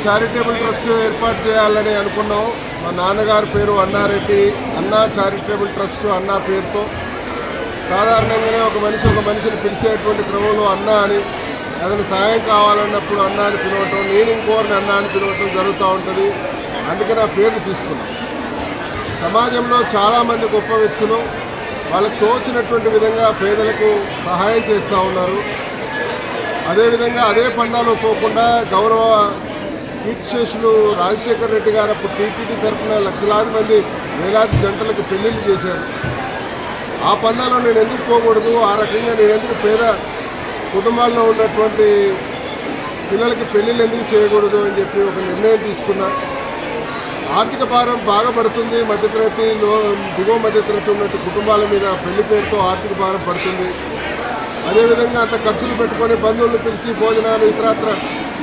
Charitable trust ఏర్పాటు చేయాలని అనుకున్నాం. మా నాన్నగారి పేరు అన్నారెడ్డి, అన్నా చారిటబుల్ ట్రస్ట్ అన్నా పేరుతో సాధారణంగానే ఒక మనిషిని పిలిచేటువంటి క్రమంలో అన్నా అని, ఏదైనా సహాయం కావాలన్నప్పుడు అన్నా అని పిలవటం, నేను ఇంకోరిని అన్నా అని పిలవటం జరుగుతూ ఉంటుంది. అందుకని ఆ పేరు తీసుకున్నాం. సమాజంలో చాలామంది గొప్ప వ్యక్తులు వాళ్ళకు తోచినటువంటి విధంగా పేదలకు సహాయం చేస్తూ ఉన్నారు. అదేవిధంగా అదే పండాలో పోకుండా గౌరవ కీర్తిశేషులు రాజశేఖర రెడ్డి గారు అప్పుడు టీటీడీ తరఫున లక్షలాది మంది వేలాది జంటలకు పెళ్లిళ్ళు చేశారు. ఆ పండాలో నేను ఎందుకు పోకూడదు, ఆ రకంగా నేను ఎందుకు పేద కుటుంబాల్లో ఉన్నటువంటి పిల్లలకి పెళ్లిళ్ళు ఎందుకు చేయకూడదు అని చెప్పి ఒక నిర్ణయం తీసుకున్నా. ఆర్థిక భారం బాగా పడుతుంది. మధ్యతరగతిలో దిగువ మధ్యతరగతి ఉన్నటువంటి కుటుంబాల మీద పెళ్లి పేరుతో ఆర్థిక భారం పడుతుంది. అదేవిధంగా అంత ఖర్చులు పెట్టుకొని బంధువులను పిలిచి భోజనాలు ఇతరత్ర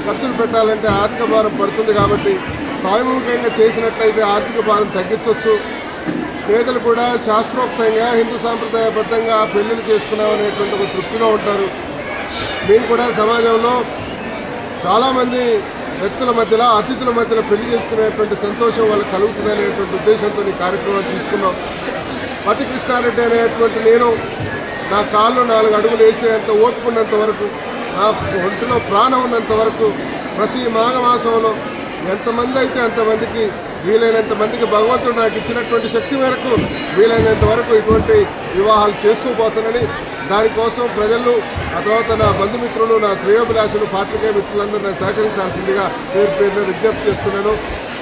ఖర్చులు పెట్టాలంటే ఆర్థిక భారం పడుతుంది. కాబట్టి సామూహికంగా చేసినట్లయితే ఆర్థిక భారం తగ్గించవచ్చు. పేదలు కూడా శాస్త్రోక్తంగా హిందూ సాంప్రదాయబద్ధంగా పెళ్లిళ్ళు చేసుకున్నామనేటువంటి ఒక తృప్తిలో ఉంటారు. మేము కూడా సమాజంలో చాలామంది వ్యక్తుల మధ్యలో అతిథుల మధ్యలో పెళ్లి చేసుకునేటువంటి సంతోషం వాళ్ళకి కలుగుతుందనేటువంటి ఉద్దేశంతో ఈ కార్యక్రమాన్ని తీసుకున్నాం. పతి కృష్ణారెడ్డి అనేటువంటి నేను నా కాళ్ళు 4 అడుగులు వేసేంత ఓపుకున్నంత వరకు, నా ఒంటిలో ప్రాణం ఉన్నంత వరకు ప్రతి మాఘమాసంలో ఎంతమంది అయితే అంతమందికి, వీలైనంత మందికి భగవంతుడు నాకు ఇచ్చినటువంటి శక్తి మేరకు వీలైనంత వరకు ఇటువంటి వివాహాలు చేస్తూ పోతానని, దానికోసం ప్రజలు, ఆ తర్వాత నా బంధుమిత్రులు, నా శ్రేయోభిలాషులు, పాత్రికేయ మిత్రులందరూ నాకు సహకరించాల్సిందిగా పేరున విజ్ఞప్తి చేస్తున్నాను.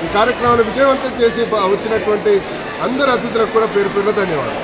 ఈ కార్యక్రమాన్ని విజయవంతం చేసి వచ్చినటువంటి అందరి అతిథులకు కూడా పేరున ధన్యవాదాలు.